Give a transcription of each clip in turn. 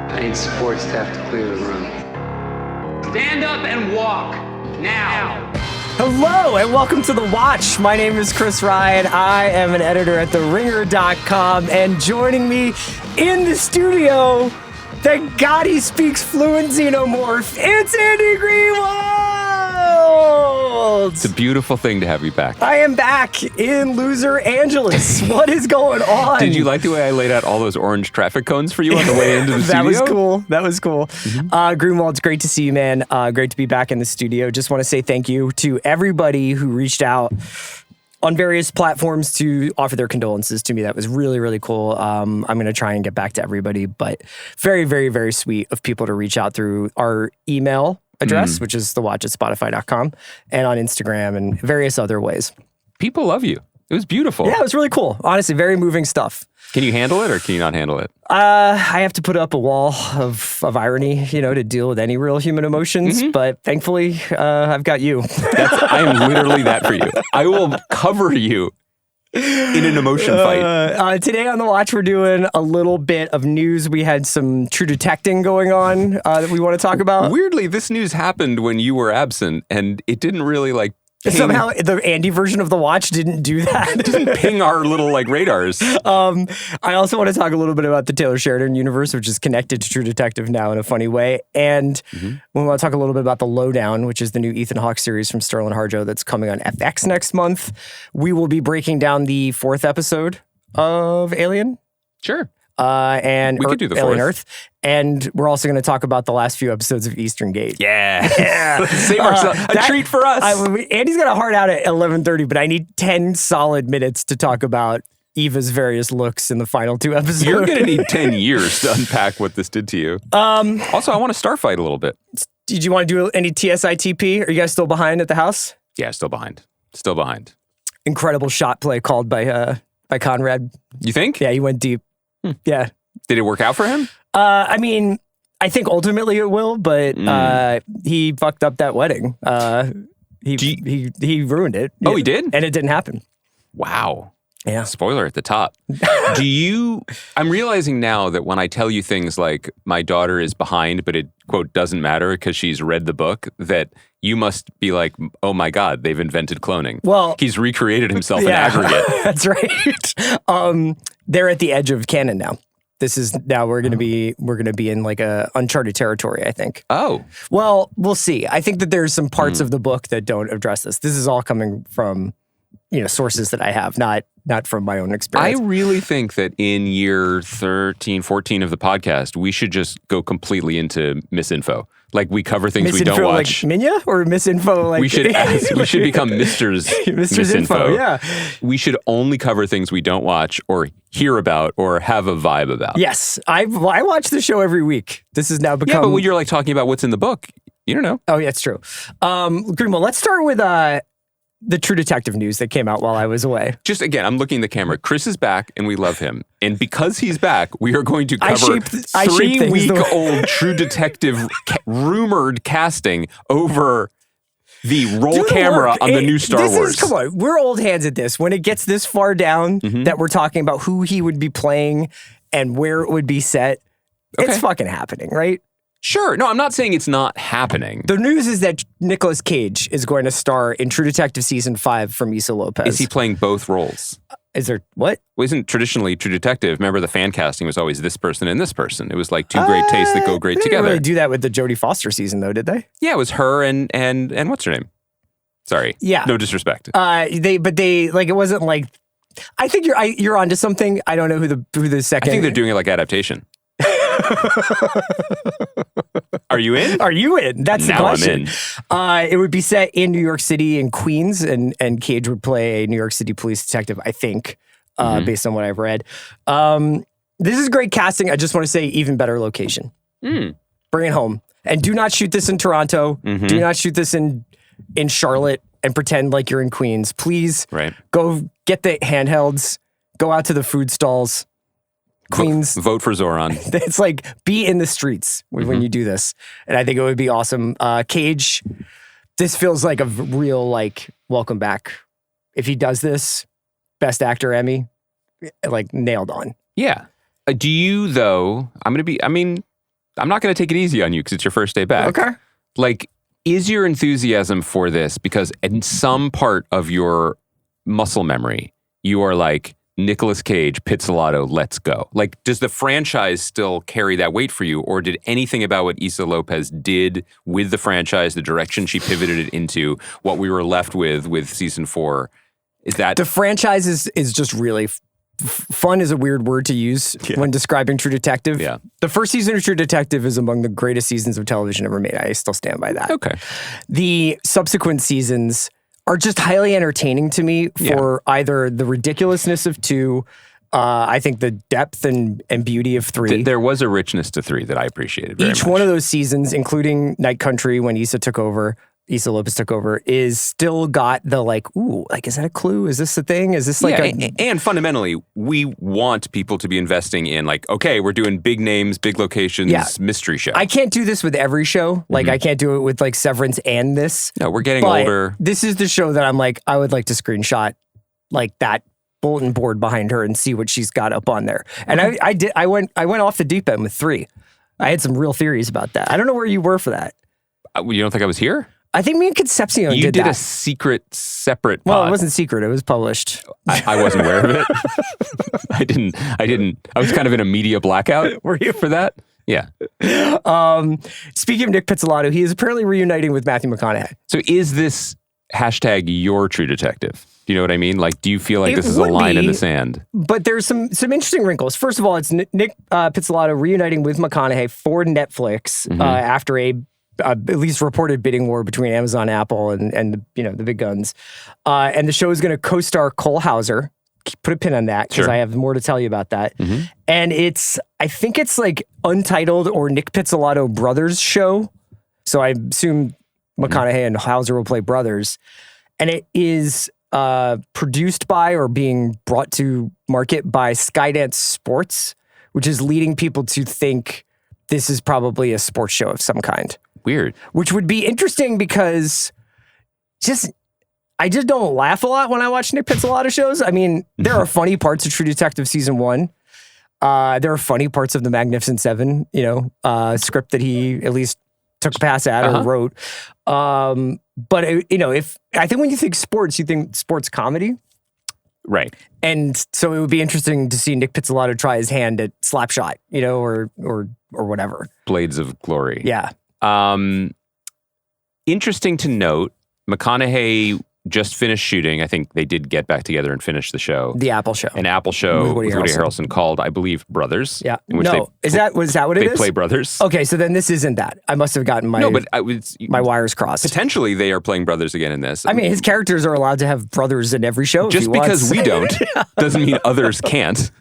I need support staff to clear the room. Stand up and walk, now. Hello and welcome to The Watch. My name is Chris Ryan. I am an editor at TheRinger.com, and joining me in the studio, thank God he speaks fluent xenomorph, it's Andy Greenwald! It's a beautiful thing to have you back. I am back in Loser Angeles. What is going on? Did you like the way I laid out all those orange traffic cones for you on the way into the That studio? That was cool. Greenwald, it's great to see you, man. Great to be back in the studio. Just want to say thank you to everybody who reached out on various platforms to offer their condolences to me. That was really, really cool. I'm going to try and get back to everybody, but very, very, very sweet of people to reach out through our email address, which is thewatch@spotify.com, and on Instagram and various other ways. People love you. It was beautiful. Yeah, it was really cool. Honestly, very moving stuff. Can you handle it or can you not handle it? I have to put up a wall of irony, to deal with any real human emotions. But thankfully, I've got you. I am literally that for you. I will cover you in an emotion fight. Today on The Watch, we're doing a little bit of news. We had some true detecting going on that we want to talk about. Weirdly, this news happened when you were absent, and it didn't really ping. Somehow the Andy version of The Watch didn't do that. It didn't ping our little radars. I also want to talk a little bit about the Taylor Sheridan universe, which is connected to True Detective now in a funny way. And we want to talk a little bit about the Lowdown, which is the new Ethan Hawke series from Sterlin Harjo that's coming on FX next month. We will be breaking down the 4th episode of Alien. Sure. And we could do the Alien 4th. Earth. And we're also going to talk about the last few episodes of Eastern Gate. Yeah. Save ourselves. A treat for us. Andy's got a hard out at 11:30, but I need 10 solid minutes to talk about Eva's various looks in the final 2 episodes. You're going to need 10 years to unpack what this did to you. Also, I want to Starfight a little bit. Did you want to do any TSITP? Are you guys still behind at the house? Yeah, still behind. Still behind. Incredible shot play called by Conrad. You think? Yeah, he went deep. Yeah. Did it work out for him? I mean, I think ultimately it will, but he fucked up that wedding. He ruined it. Oh, he did? And it didn't happen. Wow. Yeah. Spoiler at the top. I'm realizing now that when I tell you things like my daughter is behind, but it, quote, doesn't matter because she's read the book, that you must be like, oh my God, they've invented cloning. Well, he's recreated himself in aggregate. That's right. They're at the edge of canon now. This is now we're gonna be in like a uncharted territory, I think. Oh. Well, we'll see. I think that there's some parts of the book that don't address this. This is all coming from sources that I have, not from my own experience. I really think that in year 13, 14 of the podcast, we should just go completely into misinfo. Like we cover things we don't watch. Like Minya or misinfo? Like we should become Mr.'s misinfo. Yeah. We should only cover things we don't watch or hear about or have a vibe about. Yes. I watch the show every week. This has now become... Yeah, but when you're talking about what's in the book, you don't know. Oh, yeah, it's true. Greenwald, let's start with the True Detective news that came out while I was away. Just again, I'm looking at the camera. Chris is back and we love him. And because he's back, we are going to cover 3-week-old True Detective rumored casting over the roll camera on the new Star Wars. Come on, we're old hands at this. When it gets this far down that we're talking about who he would be playing and where it would be set, it's fucking happening, right? Sure. No, I'm not saying it's not happening. The news is that Nicolas Cage is going to star in True Detective Season 5 from Issa Lopez. Is he playing both roles? Is there, what? Well, isn't traditionally True Detective, remember the fan casting was always this person and this person. It was like two great tastes that go great together. They didn't really do that with the Jodie Foster season though, did they? Yeah, it was her and what's her name? Sorry. Yeah. No disrespect. It wasn't like, I think you're onto something. I don't know who the second. I think they're doing it like adaptation. Are you in? Are you in? That's the question. I'm in. It would be set in New York City and Queens, and Cage would play a New York City police detective, I think, based on what I've read. This is great casting. I just want to say even better location. Bring it home. And do not shoot this in Toronto. Do not shoot this in Charlotte and pretend like you're in Queens. Please go get the handhelds. Go out to the food stalls. Queens. Vote for Zoran. It's like, be in the streets when you do this. And I think it would be awesome. Cage, this feels like a real, welcome back. If he does this, Best Actor Emmy, nailed on. Yeah. Do you, though, I'm not going to take it easy on you because it's your first day back. Okay. Like, is your enthusiasm for this because in some part of your muscle memory, you are like, Nicolas Cage, Pizzolatto, let's go. Like, does the franchise still carry that weight for you? Or did anything about what Issa Lopez did with the franchise, the direction she pivoted it into, what we were left with season 4, is that... The franchise is just really... Fun is a weird word to use when describing True Detective. Yeah. The first season of True Detective is among the greatest seasons of television ever made. I still stand by that. Okay. The subsequent seasons are just highly entertaining to me for either the ridiculousness of 2, I think the depth and beauty of 3. There was a richness to 3 that I appreciated very Each much. one of those seasons, including Night Country when Issa Lopez took over, is still got the like, ooh, like, is that a clue? Is this a thing? Is this like and fundamentally, we want people to be investing in like, okay, we're doing big names, big locations, mystery show. I can't do this with every show. Like, I can't do it with like Severance and this. No, we're getting older. This is the show that I'm like, I would like to screenshot like that bulletin board behind her and see what she's got up on there. And I went off the deep end with 3. I had some real theories about that. I don't know where you were for that. You don't think I was here? I think me and Concepcion You did did that. a secret, separate pod. Well, it wasn't secret. It was published. I wasn't aware of it. I didn't. I was kind of in a media blackout. Were you for that? Yeah. Speaking of Nic Pizzolatto, he is apparently reuniting with Matthew McConaughey. So is this hashtag your True Detective? Do you know what I mean? Like, do you feel like this is a line in the sand? But there's some interesting wrinkles. First of all, it's Nic Pizzolatto reuniting with McConaughey for Netflix after a at least reported bidding war between Amazon, Apple, and the big guns. And the show is going to co-star Cole Hauser. Put a pin on that because I have more to tell you about that. And I think it's like Untitled or Nic Pizzolatto Brothers show. So I assume McConaughey and Hauser will play brothers. And it is produced by or being brought to market by Skydance Sports, which is leading people to think this is probably a sports show of some kind. Weird. Which would be interesting because I just don't laugh a lot when I watch Nic Pizzolatto shows. I mean, there are funny parts of True Detective season 1. There are funny parts of the Magnificent Seven, script that he at least took a pass at or wrote. But if I think when you think sports, you think sports comedy. Right. And so it would be interesting to see Nic Pizzolatto try his hand at Slapshot, or whatever. Blades of Glory. Yeah. Interesting to note, McConaughey just finished shooting. I think they did get back together and finish the show. The Apple show. An Apple show with Woody Harrelson called, I believe, Brothers. Yeah. In which was that what it is? They play brothers. Okay, so then this isn't that. I must have gotten my wires crossed. Potentially they are playing brothers again in this. I mean, his characters are allowed to have brothers in every show. Just because we don't doesn't mean others can't.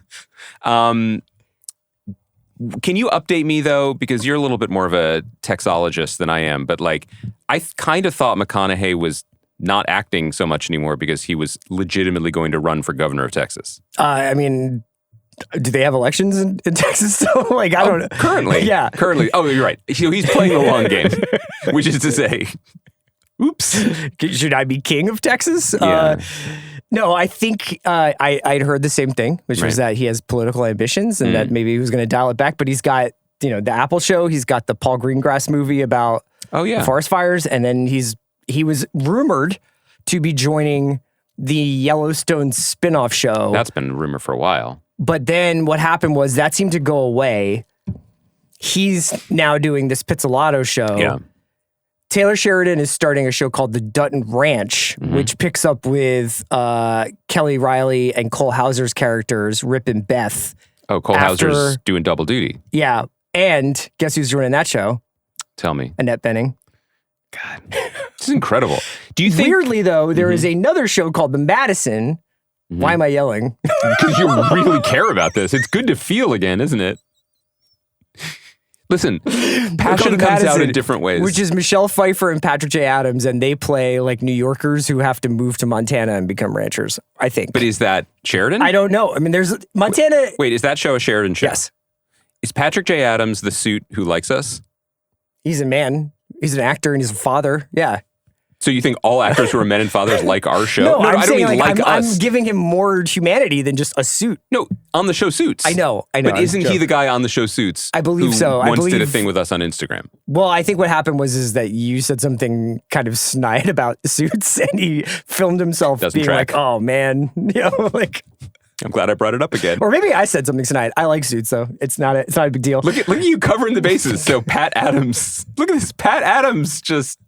Can you update me though? Because you're a little bit more of a texologist than I am, but like, I kind of thought McConaughey was not acting so much anymore because he was legitimately going to run for governor of Texas. I mean, do they have elections in Texas? So like, I don't know. Currently. Yeah. Currently. Oh, you're right. He's playing the long game, which is to say, oops. Should I be king of Texas? Yeah. No, I think I'd heard the same thing, which was that he has political ambitions and that maybe he was going to dial it back. But he's got, the Apple show. He's got the Paul Greengrass movie about the forest fires. And then he was rumored to be joining the Yellowstone spinoff show. That's been rumored for a while. But then what happened was that seemed to go away. He's now doing this Pizzolatto show. Yeah. Taylor Sheridan is starting a show called The Dutton Ranch, which picks up with Kelly Riley and Cole Hauser's characters, Rip and Beth. Oh, Cole Hauser's doing double duty. Yeah. And guess who's running that show? Tell me. Annette Bening. God. This is incredible. Do you think... Weirdly, though, there is another show called The Madison. Why am I yelling? Because you really care about this. It's good to feel again, isn't it? Listen, passion comes out in different ways. Which is Michelle Pfeiffer and Patrick J. Adams, and they play like New Yorkers who have to move to Montana and become ranchers, I think. But is that Sheridan? I don't know. I mean, there's Montana... Wait, is that show a Sheridan show? Yes. Is Patrick J. Adams the suit who likes us? He's a man. He's an actor and he's a father. Yeah. So you think all actors who are men and fathers like our show? No, I'm I don't saying mean like us. I'm giving him more humanity than just a suit. No, on the show Suits. I know. But isn't he the guy on the show Suits? I believe who so. Once did a thing with us on Instagram. Well, I think what happened is that you said something kind of snide about Suits, and he filmed himself being like, "Oh man," like. I'm glad I brought it up again. Or maybe I said something tonight. I like Suits, though. It's not a big deal. Look at you covering the bases. So Pat Adams, look at this. Pat Adams just.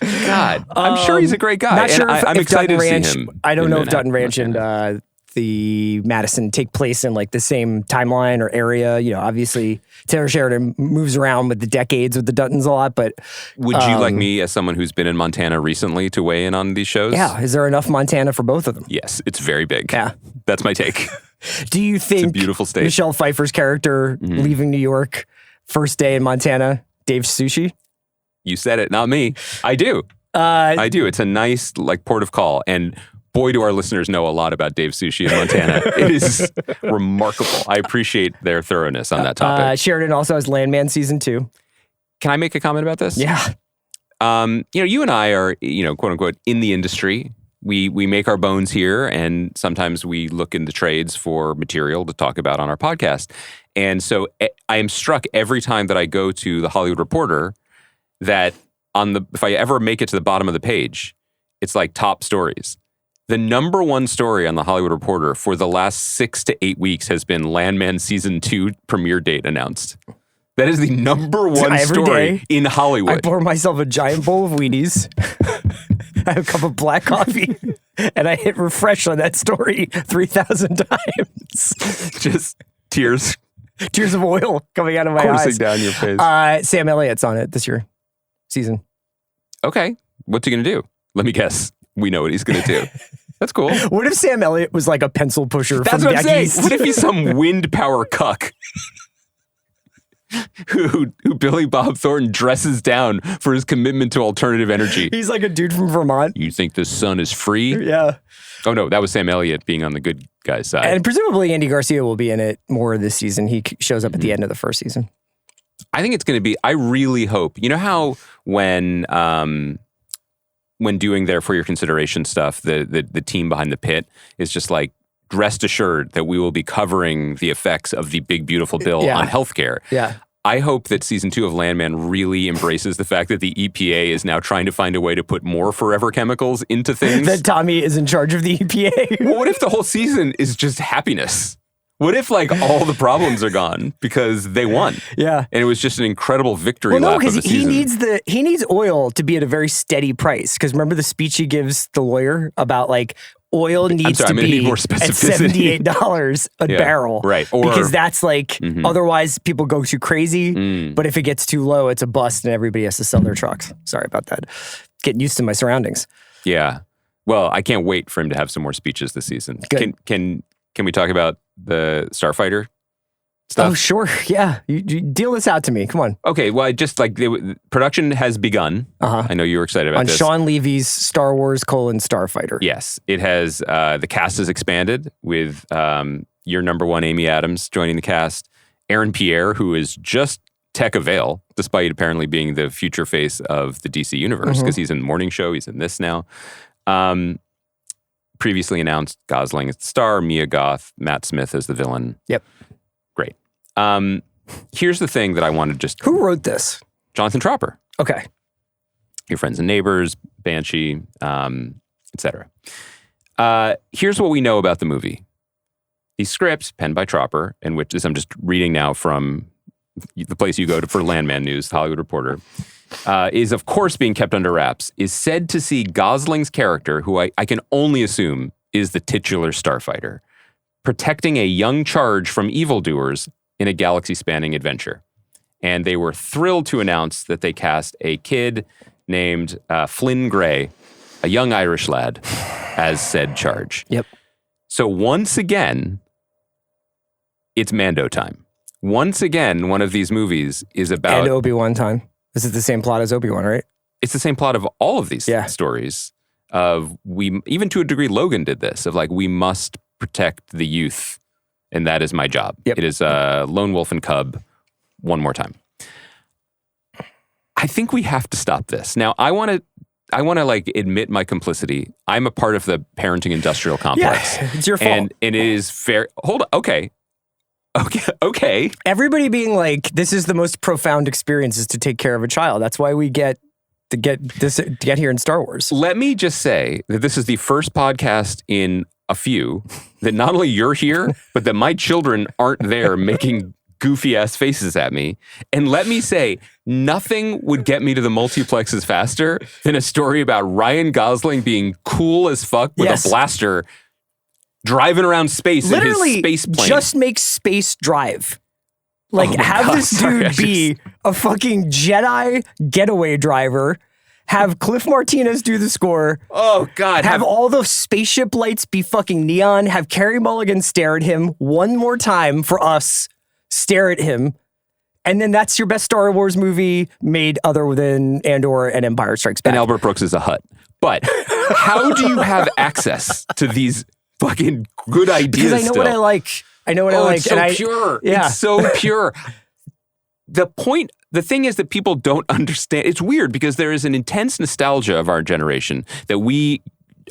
God, I'm sure he's a great guy. Not sure I'm excited to see him. I don't know if Dutton Ranch and the Madison take place in like the same timeline or area. Obviously Taylor Sheridan moves around with the decades with the Duttons a lot, but would you like me, as someone who's been in Montana recently, to weigh in on these shows? Yeah. Is there enough Montana for both of them? Yes, it's very big. Yeah. That's my take. Do you think it's a beautiful state. Michelle Pfeiffer's character leaving New York, first day in Montana, Dave's Sushi? You said it, not me. I do. I do. It's a nice port of call. And boy, do our listeners know a lot about Dave's Sushi in Montana. It is remarkable. I appreciate their thoroughness on that topic. Sheridan also has Landman season 2. Can I make a comment about this? Yeah. You and I are, quote unquote, in the industry. We make our bones here, and sometimes we look in the trades for material to talk about on our podcast. And so I am struck every time that I go to the Hollywood Reporter that if I ever make it to the bottom of the page, it's like top stories. The number one story on the Hollywood Reporter for the last 6 to 8 weeks has been Landman season 2 premiere date announced. That is the number one story in Hollywood. I pour myself a giant bowl of weenies. I have a cup of black coffee, and I hit refresh on that story 3,000 times. Just tears. Tears of oil coming out of my eyes. Coursing down your face. Sam Elliott's on it this season. Okay. What's he going to do? Let me guess. We know what he's going to do. That's cool. What if Sam Elliott was like a pencil pusher That's from what back I'm saying. east? What if he's some wind power cuck who Billy Bob Thornton dresses down for his commitment to alternative energy? He's like a dude from Vermont. You think the sun is free? Yeah. Oh, no. That was Sam Elliott being on the good guy's side. And presumably Andy Garcia will be in it more this season. He shows up at the end of the first season. I think it's going to be, I really hope, you know how when doing their For Your Consideration stuff, the team behind the pit is just like, rest assured that we will be covering the effects of the big, beautiful bill on healthcare. Yeah. I hope that season 2 of Landman really embraces the fact that the EPA is now trying to find a way to put more forever chemicals into things. That Tommy is in charge of the EPA. Well, what if the whole season is just happiness? What if all the problems are gone because they won? Yeah. And it was just an incredible victory lap of the season. He needs oil to be at a very steady price. Because remember the speech he gives the lawyer about oil needs to be more at specificity. $78 a barrel. Right. Because that's otherwise people go too crazy. But if it gets too low, it's a bust and everybody has to sell their trucks. Sorry about that. Getting used to my surroundings. Yeah. Well, I can't wait for him to have some more speeches this season. Good. Can we talk about the Starfighter stuff? Oh, sure. Yeah. You deal this out to me. Come on. Okay. Well, production has begun. I know you were excited about this. On Sean Levy's Star Wars: Starfighter. Yes. It has, the cast has expanded with your number one, Amy Adams, joining the cast. Aaron Pierre, who is just tech avail, despite apparently being the future face of the DC universe, because he's in the morning show. He's in this now. Previously announced Gosling as the star, Mia Goth, Matt Smith as the villain. Yep. Great. Here's the thing that I want to just... Who wrote this? Jonathan Tropper. Okay. Your Friends and Neighbors, Banshee, etc. Here's what we know about the movie. The script, penned by Tropper, and which is I'm just reading now from the place you go to for Landman News, The Hollywood Reporter, is of course being kept under wraps, is said to see Gosling's character, who I can only assume is the titular Starfighter, protecting a young charge from evildoers in a galaxy-spanning adventure. And they were thrilled to announce that they cast a kid named Flynn Gray, a young Irish lad, as said charge. Yep. So once again, it's Mando time. Once again, one of these movies is about... And Obi-Wan time. This is the same plot as Obi-Wan, right? It's the same plot of all of these stories. Even to a degree, Logan did this, of we must protect the youth, and that is my job. Yep. It is Lone Wolf and Cub one more time. I think we have to stop this. Now, I want I want to like admit my complicity. I'm a part of the parenting industrial complex. Yeah, it's your fault. And it is fair. Hold on. Okay. Everybody being like, this is the most profound experience is to take care of a child. That's why we get here in Star Wars. Let me just say that this is the first podcast in a few that not only you're here, but that my children aren't there making goofy ass faces at me. And let me say, nothing would get me to the multiplexes faster than a story about Ryan Gosling being cool as fuck with a blaster driving around space Literally, in his space plane. Just make space drive. Like, have this dude be a fucking Jedi getaway driver. Have Cliff Martinez do the score. Oh, God. Have all the spaceship lights be fucking neon. Have Carey Mulligan stare at him one more time for us. Stare at him. And then that's your best Star Wars movie made other than Andor and Empire Strikes Back. And Albert Brooks is a hut. But how do you have access to these fucking good ideas? Because I know what I like. I know what I like. It's so pure. Yeah. It's so pure. The thing is that people don't understand. It's weird because there is an intense nostalgia of our generation that we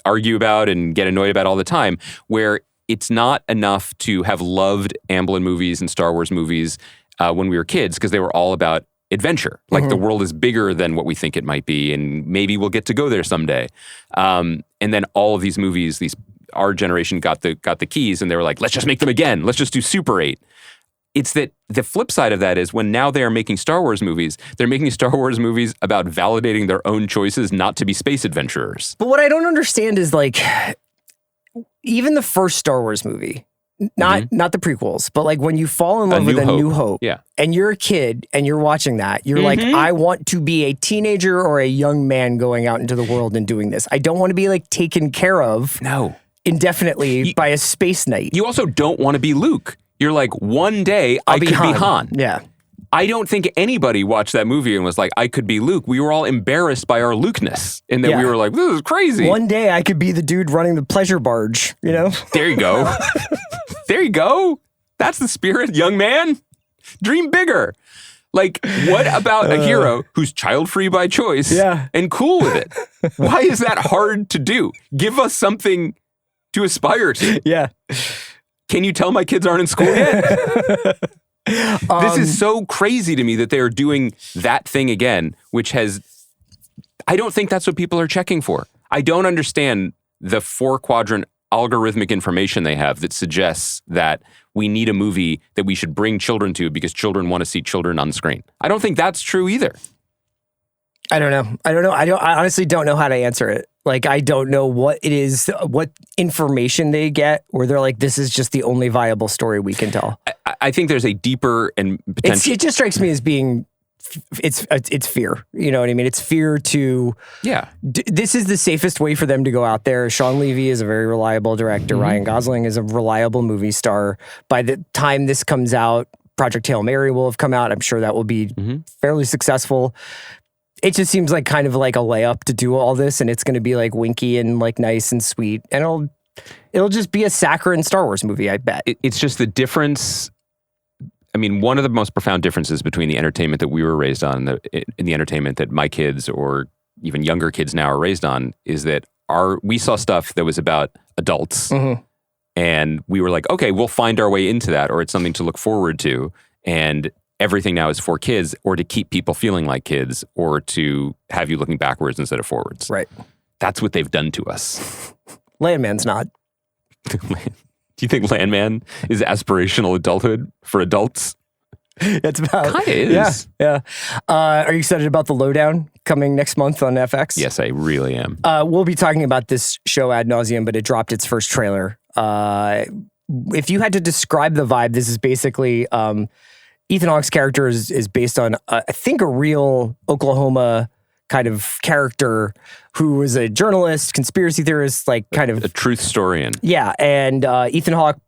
argue about and get annoyed about all the time, where it's not enough to have loved Amblin movies and Star Wars movies when we were kids because they were all about adventure. Like the world is bigger than what we think it might be, and maybe we'll get to go there someday. And then all of these movies, our generation got the keys, and they were like, let's just make them again. Let's just do Super 8. It's that the flip side of that is when now they are making Star Wars movies, they're making Star Wars movies about validating their own choices not to be space adventurers. But what I don't understand is like, even the first Star Wars movie, not the prequels, but like when you fall in love with A New Hope, and you're a kid and you're watching that, you're like, I want to be a teenager or a young man going out into the world and doing this. I don't want to be like taken care of indefinitely by a space knight. You also don't want to be Luke. You're like, one day I could be Han. Yeah. I don't think anybody watched that movie and was like, I could be Luke. We were all embarrassed by our Lukeness. And then we were like, this is crazy. One day I could be the dude running the pleasure barge, you know? There you go. There you go. That's the spirit, young man. Dream bigger. Like, what about a hero who's child-free by choice and cool with it? Why is that hard to do? Give us something to aspire to. Yeah. Can you tell my kids aren't in school yet? This is so crazy to me that they are doing that thing again, which I don't think that's what people are checking for. I don't understand the 4-quadrant algorithmic information they have that suggests that we need a movie that we should bring children to because children want to see children on screen. I don't think that's true either. I don't know. I honestly don't know how to answer it. Like, I don't know what it is, what information they get where they're like, this is just the only viable story we can tell. I think there's a deeper and potential. It just strikes me as being, it's fear. You know what I mean? It's fear to, this is the safest way for them to go out there. Sean Levy is a very reliable director. Ryan Gosling is a reliable movie star. By the time this comes out, Project Hail Mary will have come out. I'm sure that will be fairly successful. It just seems like kind of like a layup to do all this, and it's going to be like winky and like nice and sweet, and it'll just be a saccharine Star Wars movie, I bet. It's just the difference. I mean, one of the most profound differences between the entertainment that we were raised on and the entertainment that my kids or even younger kids now are raised on is that we saw stuff that was about adults, and we were like, okay, we'll find our way into that, or it's something to look forward to, and everything now is for kids or to keep people feeling like kids or to have you looking backwards instead of forwards. Right. That's what they've done to us. Landman's not. Do you think Landman is aspirational adulthood for adults? It's about. Kind of is. Yeah. Are you excited about the Lowdown coming next month on FX? Yes, I really am. We'll be talking about this show ad nauseum, but it dropped its first trailer. If you had to describe the vibe, this is basically... Ethan Hawke's character is based on, I think, a real Oklahoma kind of character who was a journalist, conspiracy theorist, like kind of... A truth historian. Yeah, and Ethan Hawke,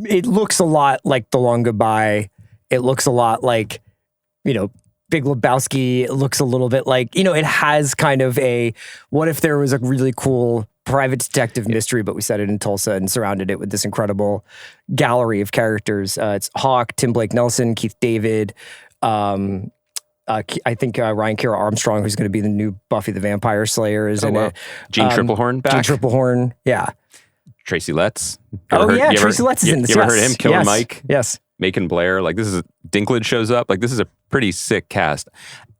it looks a lot like The Long Goodbye. It looks a lot like, Big Lebowski. It looks a little bit like, it has kind of a, what if there was a really cool private detective mystery, but we set it in Tulsa and surrounded it with this incredible gallery of characters. It's Hawke, Tim Blake Nelson, Keith David, I think Ryan Kiera Armstrong, who's going to be the new Buffy the Vampire Slayer, is in it. Gene Triplehorn back. Gene Triplehorn, yeah. Tracy Letts. Tracy Letts is in this. You ever heard him? Killer Mike? Yes. Macon Blair. Like, this is Dinklage shows up. Like, this is a pretty sick cast.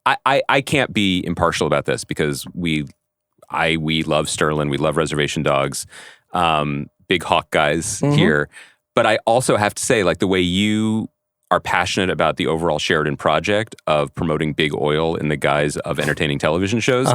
I can't be impartial about this because we love Sterlin. We love Reservation Dogs. Big Hawk guys here. But I also have to say, like, the way you are passionate about the overall Sheridan project of promoting big oil in the guise of entertaining television shows,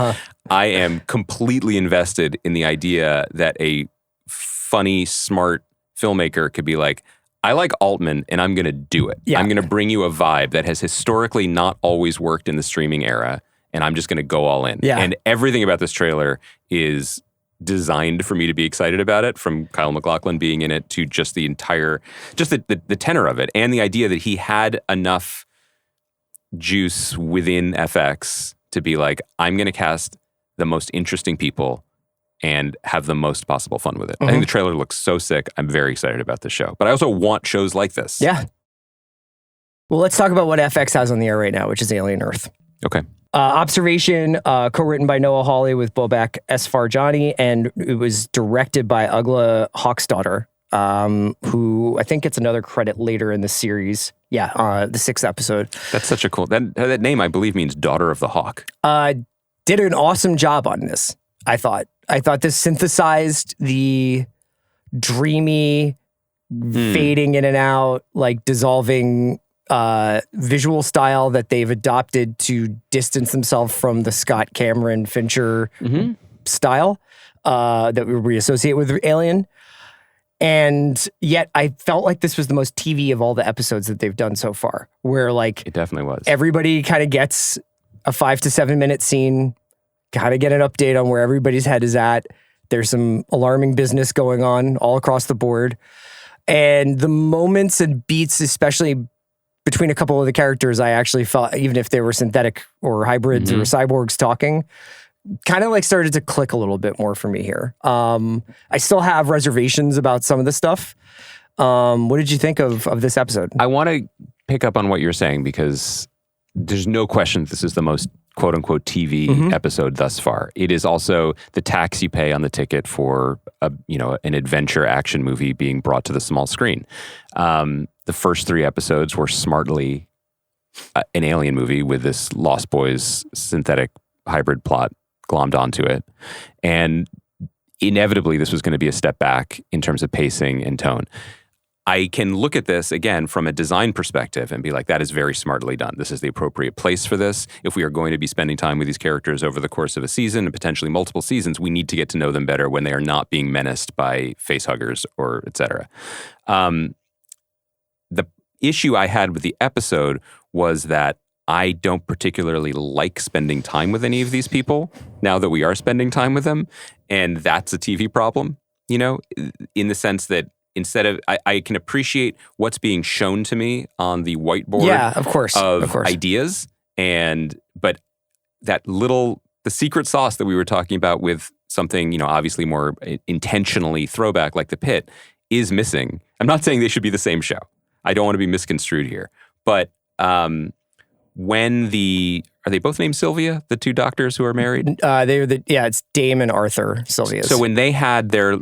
I am completely invested in the idea that a funny, smart filmmaker could be like, I like Altman and I'm going to do it. Yeah. I'm going to bring you a vibe that has historically not always worked in the streaming era, and I'm just going to go all in. Yeah. And everything about this trailer is designed for me to be excited about it, from Kyle MacLachlan being in it to just the entire, just the tenor of it, and the idea that he had enough juice within FX to be like, I'm going to cast the most interesting people and have the most possible fun with it. I think the trailer looks so sick. I'm very excited about this show. But I also want shows like this. Yeah. Well, let's talk about what FX has on the air right now, which is Alien Earth. Okay. Observation, co-written by Noah Hawley with Bobak S. Farjani, and it was directed by Ugla Hawksdaughter, who I think gets another credit later in the series. Yeah, the 6th episode. That's such a cool... That name, I believe, means Daughter of the Hawk. Did an awesome job on this, I thought. I thought this synthesized the dreamy, fading in and out, like dissolving visual style that they've adopted to distance themselves from the Scott Cameron Fincher style that we associate with Alien. And yet I felt like this was the most TV of all the episodes that they've done so far, where like it definitely was. Everybody kind of gets a 5 to 7 minute scene, kind of get an update on where everybody's head is at. There's some alarming business going on all across the board. And the moments and beats, especially between a couple of the characters, I actually felt, even if they were synthetic or hybrids or cyborgs talking, kind of like started to click a little bit more for me here. I still have reservations about some of the stuff. What did you think of this episode? I want to pick up on what you're saying because there's no question this is the most quote unquote TV episode thus far. It is also the tax you pay on the ticket for an adventure action movie being brought to the small screen. The first 3 episodes were smartly an alien movie with this Lost Boys synthetic hybrid plot glommed onto it. And inevitably, this was going to be a step back in terms of pacing and tone. I can look at this, again, from a design perspective and be like, that is very smartly done. This is the appropriate place for this. If we are going to be spending time with these characters over the course of a season and potentially multiple seasons, we need to get to know them better when they are not being menaced by facehuggers or et cetera. The issue I had with the episode was that I don't particularly like spending time with any of these people now that we are spending time with them. And that's a TV problem, in the sense that instead of, I can appreciate what's being shown to me on the whiteboard of course. Ideas. But the secret sauce that we were talking about with something, obviously more intentionally throwback like The Pit is missing. I'm not saying they should be the same show. I don't want to be misconstrued here. But when are they both named Sylvia, the 2 doctors who are married? It's Dame and Arthur Sylvia's. So when they had their,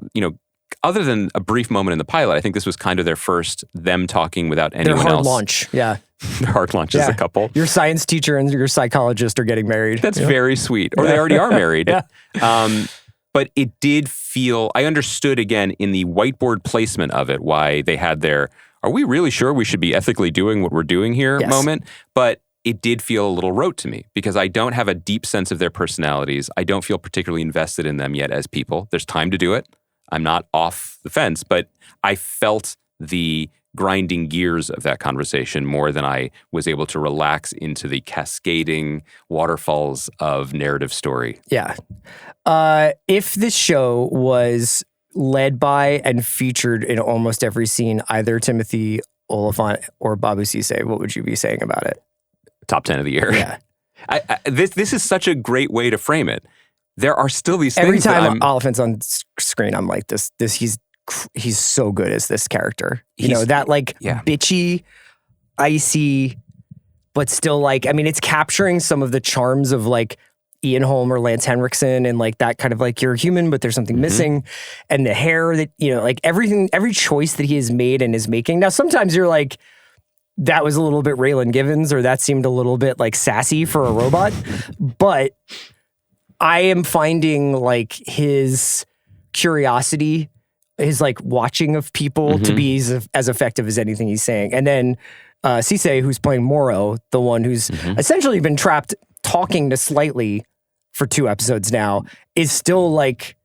other than a brief moment in the pilot, I think this was kind of their first, them talking without anyone else. Their hard launch, yeah. Their hard launch as a couple. Your science teacher and your psychologist are getting married. That's very sweet. Or they already are married. But it did feel, I understood again in the whiteboard placement of it, why they had their, are we really sure we should be ethically doing what we're doing here moment? But it did feel a little rote to me because I don't have a deep sense of their personalities. I don't feel particularly invested in them yet as people. There's time to do it. I'm not off the fence, but I felt the grinding gears of that conversation more than I was able to relax into the cascading waterfalls of narrative story. Yeah. If this show was led by and featured in almost every scene either Timothy Olyphant or Babu Sise, what would you be saying about it? Top 10 of the year. Yeah. This is such a great way to frame it. There are still these things. Every time Oliphant's on screen, I'm like, this he's so good as this character. That bitchy, icy, but still like, I mean, it's capturing some of the charms of like Ian Holm or Lance Henriksen and like that kind of like you're human, but there's something missing. And the hair that, you know, like everything, every choice that he has made and is making. Now, sometimes you're like, that was a little bit Raylan Givens or that seemed a little bit like sassy for a robot. But I am finding like his curiosity, his like watching of people to be as effective as anything he's saying. And then Cisse, who's playing Morrow, the one who's essentially been trapped talking to Slightly for 2 episodes now, is still like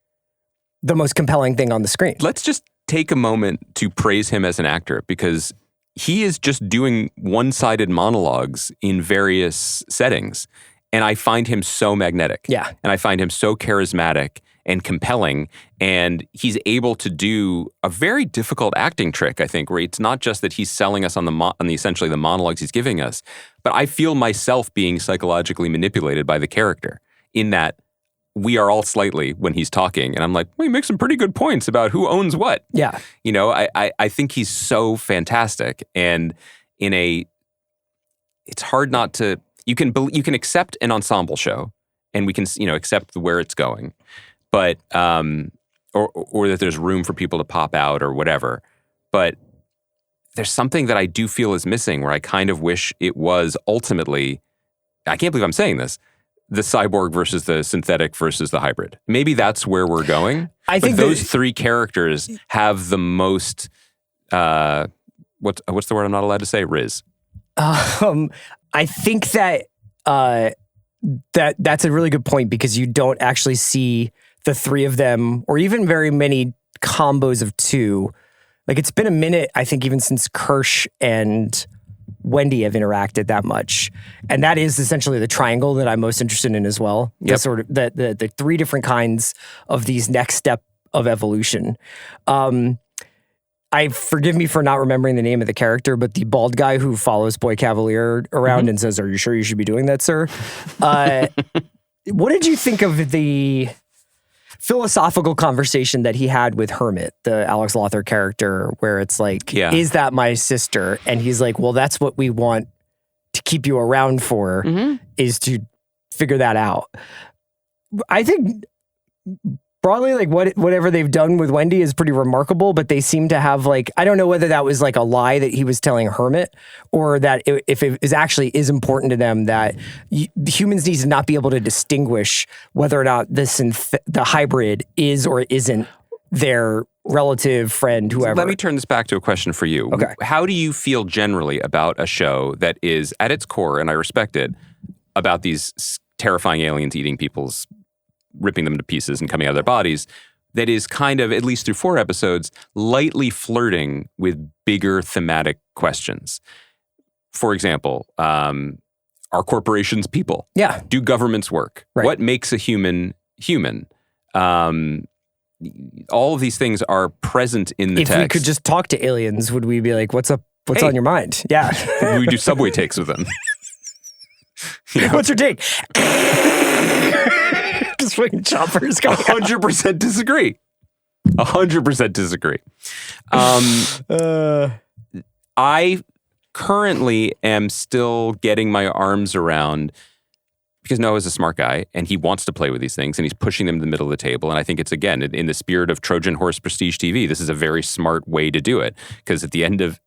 the most compelling thing on the screen. Let's just take a moment to praise him as an actor, because he is just doing one-sided monologues in various settings. And I find him so magnetic. Yeah. And I find him so charismatic and compelling. And he's able to do a very difficult acting trick, I think, where it's not just that he's selling us on the essentially the monologues he's giving us, but I feel myself being psychologically manipulated by the character in that we are all Slightly when he's talking. And I'm like, well, he makes some pretty good points about who owns what. Yeah. You know, I think he's so fantastic. And it's hard not to, you can accept an ensemble show and we can, you know, accept where it's going, but, or that there's room for people to pop out or whatever. But there's something that I do feel is missing where I kind of wish it was ultimately, I can't believe I'm saying this, the cyborg versus the synthetic versus the hybrid. Maybe that's where we're going. I think those 3 characters have the most, what's the word I'm not allowed to say? Riz. I think that that's a really good point, because you don't actually see the 3 of them, or even very many combos of 2. Like, it's been a minute, I think, even since Kirsch and Wendy have interacted that much. And that is essentially the triangle that I'm most interested in as well. Yep. The sort of the 3 different kinds of these next step of evolution. Forgive me for not remembering the name of the character, but the bald guy who follows Boy Cavalier around and says, "Are you sure you should be doing that, sir?" What did you think of the philosophical conversation that he had with Hermit, the Alex Lothar character, where it's like, is that my sister? And he's like, well, that's what we want to keep you around for, is to figure that out. I think broadly, like whatever they've done with Wendy is pretty remarkable, but they seem to have like, I don't know whether that was like a lie that he was telling Hermit, or that if it is actually is important to them that humans need to not be able to distinguish whether or not the hybrid is or isn't their relative, friend, whoever. Let me turn this back to a question for you. Okay. How do you feel generally about a show that is at its core, and I respect it, about these terrifying aliens eating people's, ripping them to pieces and coming out of their bodies, that is kind of, at least through 4 episodes, lightly flirting with bigger thematic questions? For example, are corporations people? Yeah. Do governments work? Right. What makes a human human? All of these things are present in the text. If we could just talk to aliens, would we be like, what's up? What's on your mind? Yeah. We do subway takes with them. You know? What's your take? Just fucking choppers going 100% disagree. 100% disagree. I currently am still getting my arms around, because Noah's a smart guy and he wants to play with these things and he's pushing them to the middle of the table. And I think it's, again, in the spirit of Trojan Horse Prestige TV, this is a very smart way to do it, because at the end of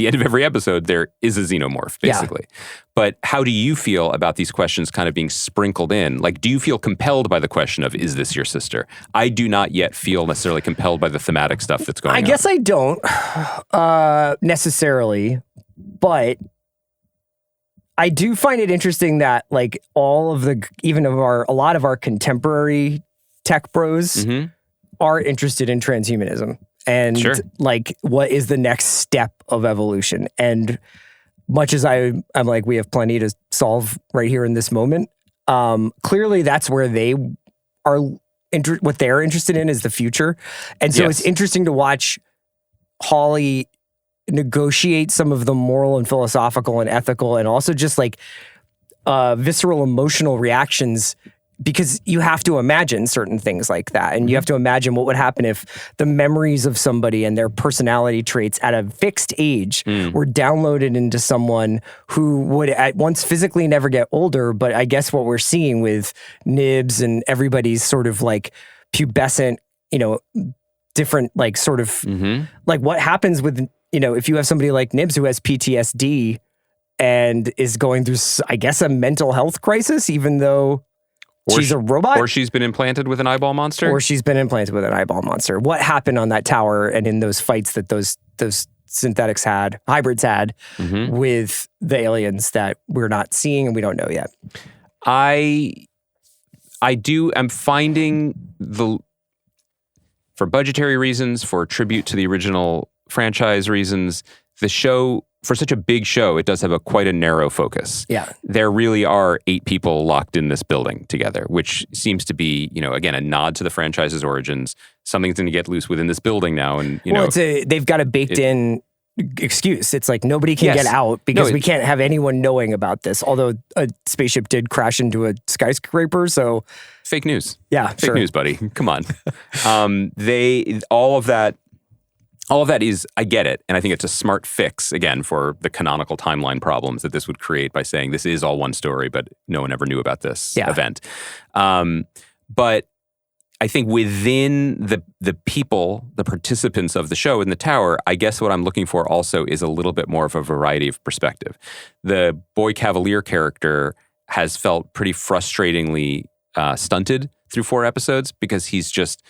every episode, there is a xenomorph, basically. Yeah. But how do you feel about these questions kind of being sprinkled in? Like, do you feel compelled by the question of, is this your sister? I do not yet feel necessarily compelled by the thematic stuff that's going on. I guess I don't necessarily, but I do find it interesting that like a lot of our contemporary tech bros are interested in transhumanism. And like, what is the next step of evolution? And much as I'm like, we have plenty to solve right here in this moment. Clearly, that's where they are. What they're interested in is the future, and so it's interesting to watch Hawley negotiate some of the moral and philosophical and ethical, and also just like visceral emotional reactions because you have to imagine certain things like that. And you have to imagine what would happen if the memories of somebody and their personality traits at a fixed age were downloaded into someone who would at once physically never get older. But I guess what we're seeing with Nibs and everybody's sort of like pubescent, different like sort of like what happens with, if you have somebody like Nibs who has PTSD and is going through, I guess, a mental health crisis, even though she's a robot? Or she's been implanted with an eyeball monster? What happened on that tower and in those fights that those synthetics hybrids had with the aliens that we're not seeing and we don't know yet? I'm finding for budgetary reasons, for tribute to the original franchise reasons, the show, for such a big show, it does have quite a narrow focus. Yeah. There really are 8 people locked in this building together, which seems to be, again, a nod to the franchise's origins. Something's going to get loose within this building now. And, they've got a baked-in excuse. It's like nobody can get out because we can't have anyone knowing about this. Although a spaceship did crash into a skyscraper, so... Fake news. Yeah, Fake news, buddy. Come on. All of that is, I get it, and I think it's a smart fix, again, for the canonical timeline problems that this would create by saying this is all one story, but no one ever knew about this event. But I think within the people, the participants of the show in the tower, I guess what I'm looking for also is a little bit more of a variety of perspective. The Boy Cavalier character has felt pretty frustratingly stunted through 4 episodes because he's just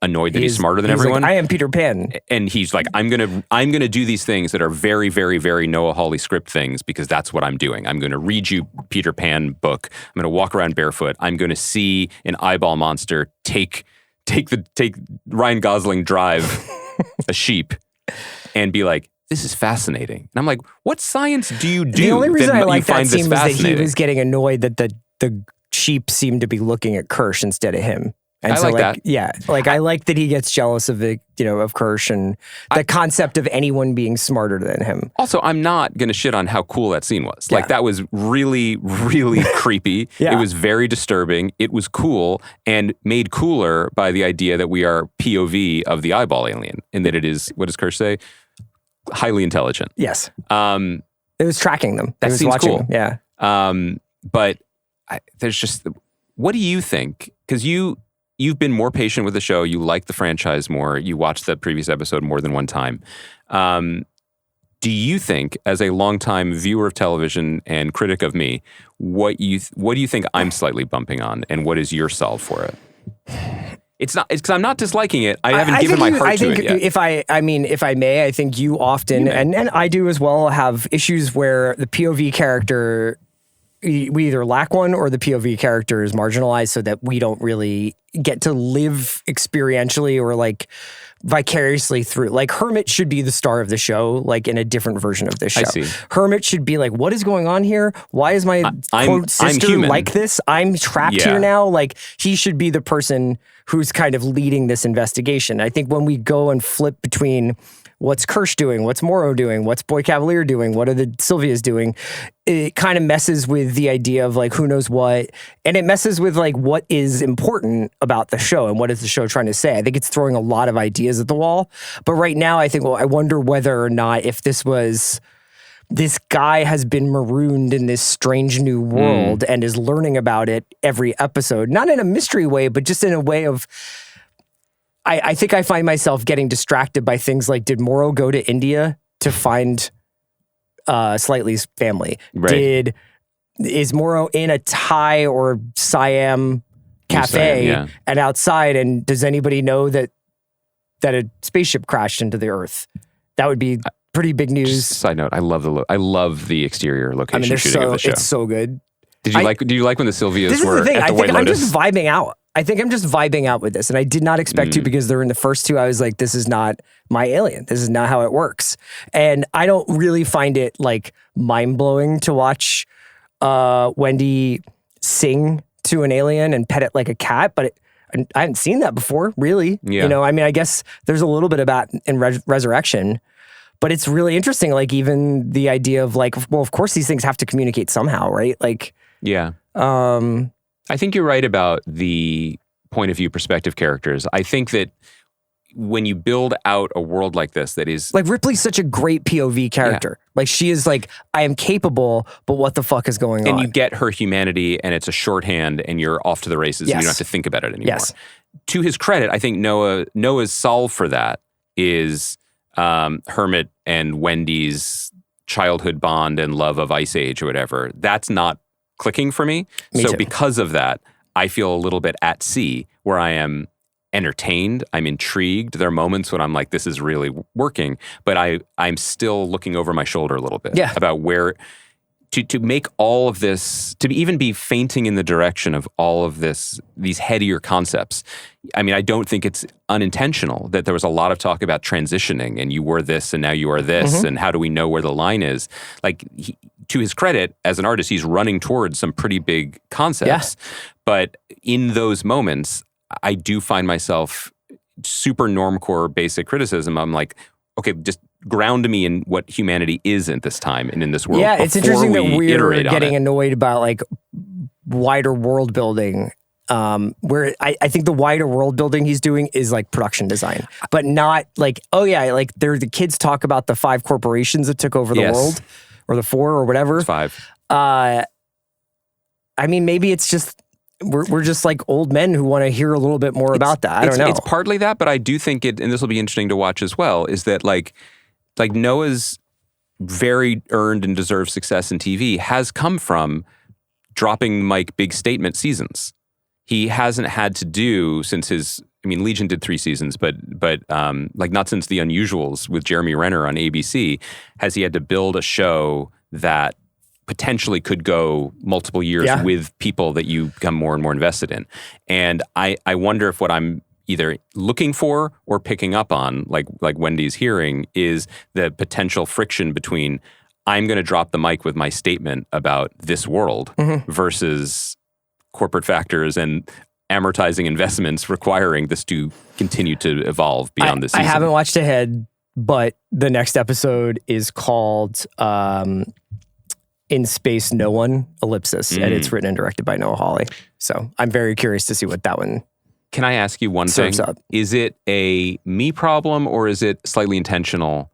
annoyed that he's smarter than everyone. Like, I am Peter Pan. And he's like, I'm gonna do these things that are very, very, very Noah Hawley script things because that's what I'm doing. I'm gonna read you Peter Pan book. I'm gonna walk around barefoot. I'm gonna see an eyeball monster take Ryan Gosling drive a sheep and be like, this is fascinating. And I'm like, what science do you do? The only reason I like that scene was that he was getting annoyed that the sheep seemed to be looking at Kirsch instead of him. And I like that. Yeah. Like, I like that he gets jealous of of Kirsch and the concept of anyone being smarter than him. Also, I'm not going to shit on how cool that scene was. Like, that was really, really creepy. Yeah. It was very disturbing. It was cool and made cooler by the idea that we are POV of the eyeball alien and that it is, what does Kirsch say? Highly intelligent. Yes. It was tracking them. That seems watching cool. them. Yeah. But there's just, what do you think? Because you've been more patient with the show. You like the franchise more. You watched the previous episode more than one time. Do you think, as a longtime viewer of television and critic of me, what do you think I'm slightly bumping on, and what is your solve for it? It's because I'm not disliking it. I haven't given my heart to it yet. If I may, I think you often, and I do as well, have issues where the POV character, we either lack one or the POV character is marginalized so that we don't really get to live experientially or like vicariously through. Like, Hermit should be the star of the show, like in a different version of this show. I see. Hermit should be like, what is going on here? Why is my quote sister like this? I'm trapped here now. Like, he should be the person who's kind of leading this investigation. I think when we go and flip between what's Kirsch doing, what's Morrow doing, what's Boy Cavalier doing, what are the Sylvias doing, it kind of messes with the idea of like who knows what, and it messes with like what is important about the show and what is the show trying to say. I think it's throwing a lot of ideas at the wall. But right now I think, I wonder whether or not if this guy has been marooned in this strange new world and is learning about it every episode, not in a mystery way, but just in a way of, I think I find myself getting distracted by things like, did Morrow go to India to find Slightly's family? Right. Is Morrow in a Thai or Siam cafe and outside, and does anybody know that a spaceship crashed into the Earth? That would be pretty big news. Just side note, I love the exterior location shooting of the show. It's so good. Did you like when the Sylvias were at the White Lotus? I'm just vibing out. I think I'm just vibing out with this, and I did not expect to, because they're in the first 2. I was like, this is not my alien. This is not how it works. And I don't really find it like mind-blowing to watch Wendy sing to an alien and pet it like a cat, but I haven't seen that before, really. Yeah. I guess there's a little bit of that in Resurrection, but it's really interesting. Like, even the idea of like, well, of course these things have to communicate somehow, right? Like, yeah. I think you're right about the point of view perspective characters. I think that when you build out a world like this that is... Like Ripley's such a great POV character. Yeah. Like she is like, I am capable, but what the fuck is going on? And you get her humanity and it's a shorthand and you're off to the races and you don't have to think about it anymore. Yes. To his credit, I think Noah's solve for that is Hermit and Wendy's childhood bond and love of Ice Age or whatever. That's not clicking for me. Me so too. Because of that, I feel a little bit at sea where I am entertained, I'm intrigued. There are moments when I'm like, this is really working, but I'm still looking over my shoulder a little bit about where to make all of this, to even be fainting in the direction of all of these headier concepts. I mean, I don't think it's unintentional that there was a lot of talk about transitioning and you were this and now you are this and how do we know where the line is? Like, to his credit, as an artist, he's running towards some pretty big concepts. Yeah. But in those moments, I do find myself super normcore basic criticism. I'm like, okay, just ground me in what humanity is at this time and in this world. Yeah, it's interesting that we're getting it. Annoyed about like wider world building. Where I think the wider world building he's doing is like production design, but not like, oh yeah, like the kids talk about the 5 corporations that took over the world, or the 4 or whatever. It's 5. I mean, maybe it's just we're just like old men who want to hear a little bit more about that. I don't know. It's partly that, but I do think it, and this will be interesting to watch as well, is that like Noah's very earned and deserved success in TV has come from dropping mic big statement seasons. He hasn't had to do since Legion did 3 seasons, but like not since The Unusuals with Jeremy Renner on ABC has he had to build a show that potentially could go multiple years with people that you become more and more invested in. And I wonder if what I'm either looking for or picking up on, like Wendy's hearing, is the potential friction between I'm going to drop the mic with my statement about this world versus corporate factors and amortizing investments requiring this to continue to evolve beyond this season. I haven't watched ahead, but the next episode is called In Space No One, ellipsis, and it's written and directed by Noah Hawley. So I'm very curious to see what that one Can I ask you one thing? up. Is it a me problem or is it slightly intentional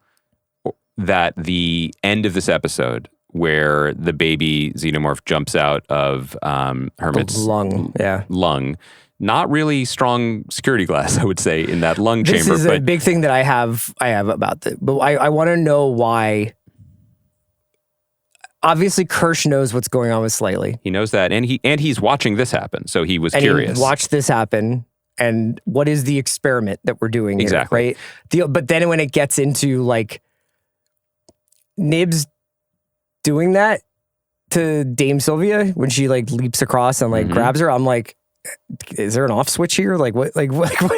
that the end of this episode where the baby xenomorph jumps out of Hermit's lung, not really strong security glass, I would say, in that lung chamber. This is a big thing that I have about it. But I want to know why. Obviously, Kirsch knows what's going on with Slightly. He knows that, and he's watching this happen, so he was curious. He watched this happen, and what is the experiment that we're doing here, right? But then when it gets into like Nibs doing that to Dame Sylvia when she like leaps across and like grabs her, I'm like, is there an off switch here? Like what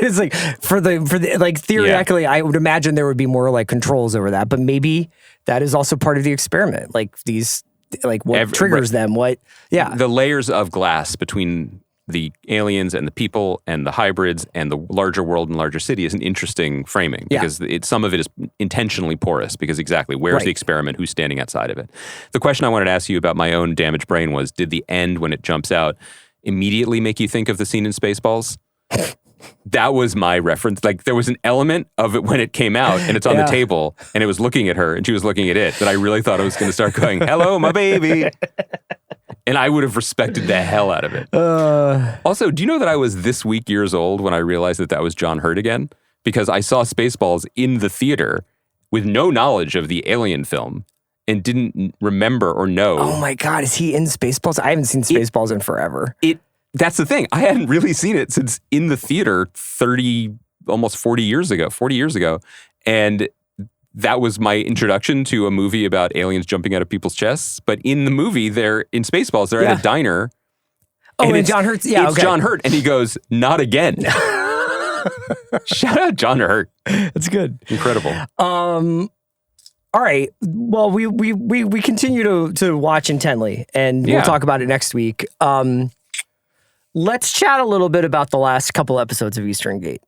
is like for the like theoretically, I would imagine there would be more like controls over that, but maybe that is also part of the experiment. Like these, like what triggers them? The layers of glass between the aliens and the people and the hybrids and the larger world and larger city is an interesting framing because some of it is intentionally porous because where's the experiment? Who's standing outside of it? The question I wanted to ask you about my own damaged brain was, did the end when it jumps out immediately make you think of the scene in Spaceballs? That was my reference. Like there was an element of it when it came out and it's on the table and it was looking at her and she was looking at it that I really thought I was going to start going, hello, my baby. And I would have respected the hell out of it. Also, do you know that I was this week years old when I realized that was John Hurt again? Because I saw Spaceballs in the theater with no knowledge of the Alien film and didn't remember or know. Oh my God, is he in Spaceballs? I haven't seen Spaceballs in forever. That's the thing. I hadn't really seen it since in the theater 40 years ago. And that was my introduction to a movie about aliens jumping out of people's chests. But in the movie, they're in Spaceballs, they're at a diner. Oh, and John Hurt's, it's John Hurt. And he goes, not again. Shout out John Hurt. That's good. Incredible. All right. Well, we continue to watch intently, and we'll talk about it next week. Let's chat a little bit about the last couple episodes of Eastern Gate.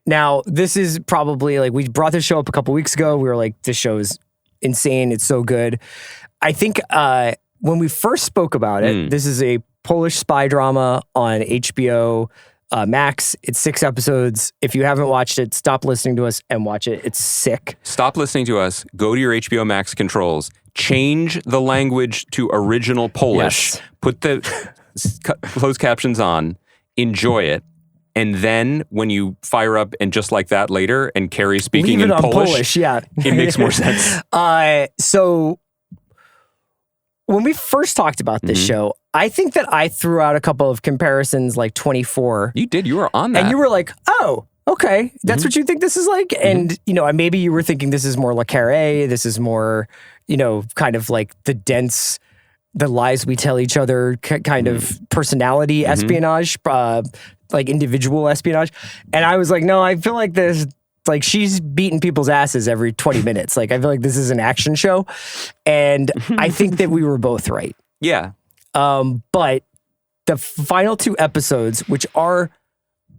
Now, this is probably like, we brought this show up a couple weeks ago. We were like, this show is insane. It's so good. I think when we first spoke about it, this is a Polish spy drama on HBO Max. It's 6 episodes. If you haven't watched it, stop listening to us and watch it. It's sick. Stop listening to us. Go to your HBO Max controls. Change the language to original Polish. Yes. Put the closed captions on. Enjoy it. And then when you fire up and just like that later and Carrie speaking Leave it in on Polish, yeah. it makes more sense. So when we first talked about this show, I think that I threw out a couple of comparisons like 24. You did. You were on that. And you were like, oh, okay. That's what you think this is like? And, maybe you were thinking this is more Le Carré. This is more, kind of like the lies we tell each other kind of personality espionage, like individual espionage. And I was like, no, I feel like this, like she's beating people's asses every 20 minutes. Like, I feel like this is an action show. And I think that we were both right. Yeah. But the final 2 episodes, which are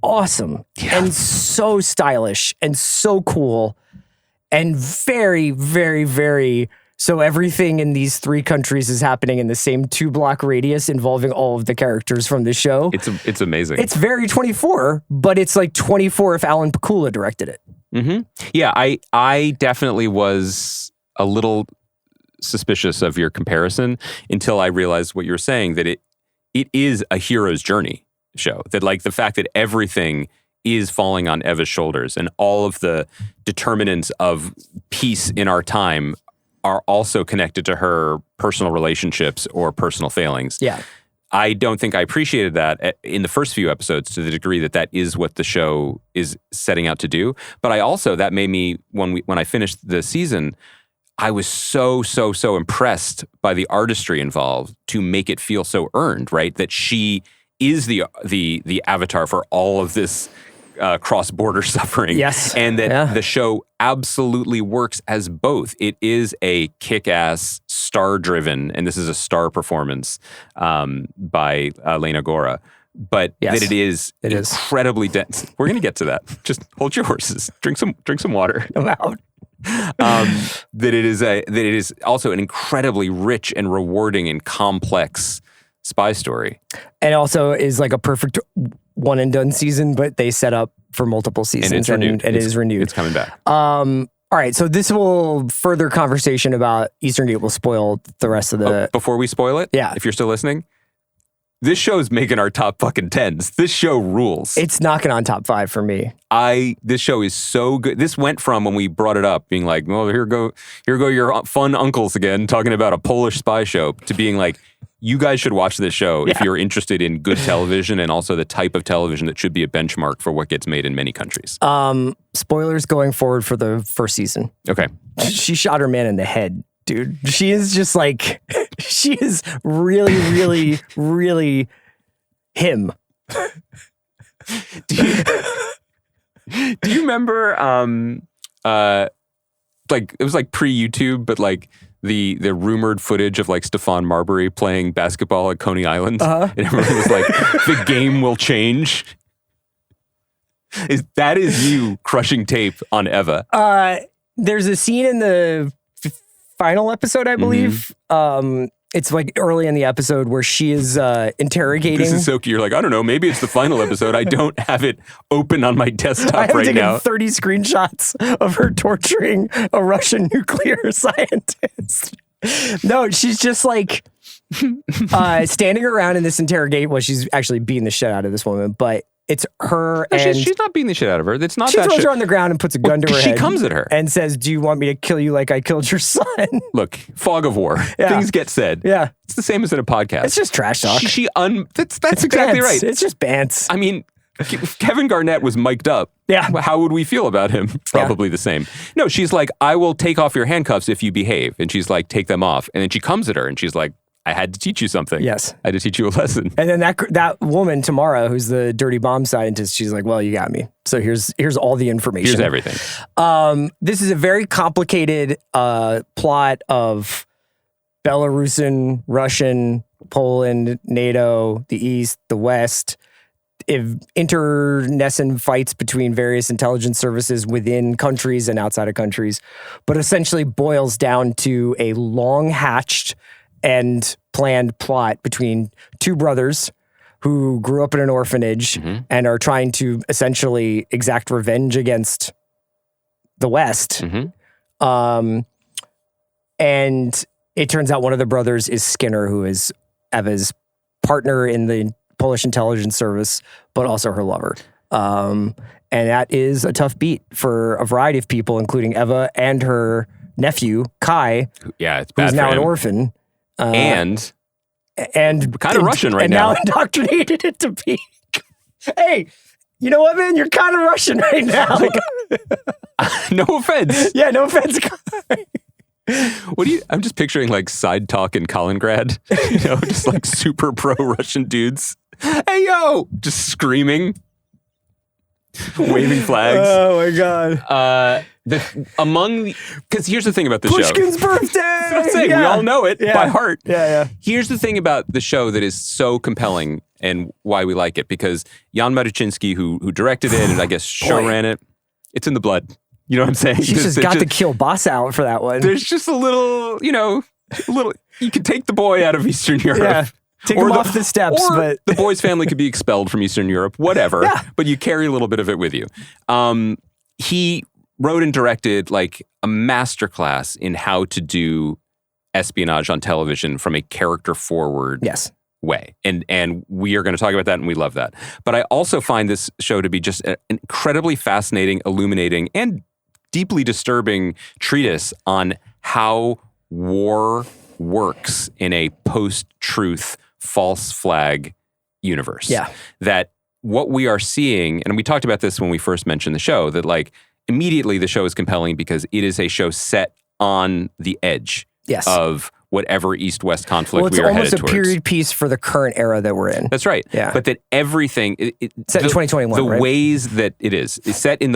awesome and so stylish and so cool and very, very, very... So everything in these 3 countries is happening in the same 2-block radius involving all of the characters from the show. It's amazing. It's very 24, but it's like 24 if Alan Pakula directed it. Yeah, I definitely was a little suspicious of your comparison until I realized what you were saying, that it is a hero's journey show. That like the fact that everything is falling on Eva's shoulders and all of the determinants of peace in our time are also connected to her personal relationships or personal failings. Yeah. I don't think I appreciated that in the first few episodes to the degree that that is what the show is setting out to do. But I also, that made me, when I finished the season, I was so impressed by the artistry involved to make it feel so earned, right? That she is the avatar for all of this cross-border suffering. Yes. And that the show absolutely works as both. It is a kick-ass, star-driven, and this is a star performance by Lena Gora, but that it is incredibly dense. We're going to get to that. Just hold your horses. Drink some water. I'm out. That it is also an incredibly rich and rewarding and complex spy story. And also is like a perfect one and done season, but they set up for multiple seasons. And it's renewed. It is renewed. It's coming back. All right. So this will further conversation about Eastern Gate will spoil the rest of the... Before we spoil it? Yeah. If you're still listening, this show's making our top fucking 10s. This show rules. It's knocking on top 5 for me. This show is so good. This went from when we brought it up being like, well, here go your fun uncles again talking about a Polish spy show, to being like, you guys should watch this show if you're interested in good television and also the type of television that should be a benchmark for what gets made in many countries. Spoilers going forward for the first season. Okay. She shot her man in the head, dude. She is just like, she is really, really, really him. Do you remember, like, it was like pre-YouTube, but like, the rumored footage of like Stephon Marbury playing basketball at Coney Island. And everyone was like, the game will change. That is you crushing tape on Eva. There's a scene in the final episode, I believe. It's like early in the episode where she is interrogating. This is so cute. You're like, I don't know, maybe it's the final episode. I don't have it open on my desktop right now. I have taken 30 screenshots of her torturing a Russian nuclear scientist. No, she's just like standing around in this interrogation. Well, she's actually beating the shit out of this woman, but it's her and... She's not beating the shit out of her. It's not she that throws her on the ground and puts a gun to her head. She comes at her. And says, do you want me to kill you like I killed your son? Look, fog of war. Things get said. Yeah. It's the same as in a podcast. It's just trash talk. That's exactly bants. right. It's just bants. I mean, Kevin Garnett was mic'd up. Yeah. How would we feel about him? Probably the same. No, she's like, I will take off your handcuffs if you behave. And she's like, take them off. And then she comes at her and she's like, I had to teach you something. Yes. I had to teach you a lesson. And then that woman, Tamara, who's the dirty bomb scientist, she's like, well, you got me. So here's all the information. Here's everything. This is a very complicated plot of Belarusian, Russian, Poland, NATO, the East, the West, internecine fights between various intelligence services within countries and outside of countries, but essentially boils down to a long-hatched and planned plot between two brothers who grew up in an orphanage and are trying to essentially exact revenge against the West. And it turns out one of the brothers is Skinner, who is Eva's partner in the Polish intelligence service, but also her lover. And that is a tough beat for a variety of people, including Eva and her nephew, Kai, it's bad who's for now him. an orphan. And kind of Russian right and now. now indoctrinated it to be, hey, you know what, man? You're kind of Russian right now. No offense. Yeah, no offense. I'm just picturing like side talk in Kaliningrad, just like super pro-Russian dudes. Hey, yo! Just screaming, waving flags. Oh my God. Because here's the thing about the Pushkin's show. birthday! That's what I'm saying. We all know it by heart. Yeah. Here's the thing about the show that is so compelling and why we like it, because Jan Maryczynski, who directed it and I guess ran it, it's in the blood. You know what I'm saying? She's just got to kill Boss out for that one. There's just a little, you could take the boy out of Eastern Europe. Yeah. Take him off the steps. But the boy's family could be expelled from Eastern Europe, whatever. Yeah. But you carry a little bit of it with you. He wrote and directed like a masterclass in how to do espionage on television from a character forward way. And we are going to talk about that, and we love that. But I also find this show to be just an incredibly fascinating, illuminating, and deeply disturbing treatise on how war works in a post-truth, false flag universe. Yeah. That what we are seeing, and we talked about this when we first mentioned the show, that like immediately the show is compelling because it is a show set on the edge of whatever East-West conflict we are headed towards. It's almost a period piece for the current era that we're in. That's right. Yeah. But that everything... set in 2021, the right? ways that it's set in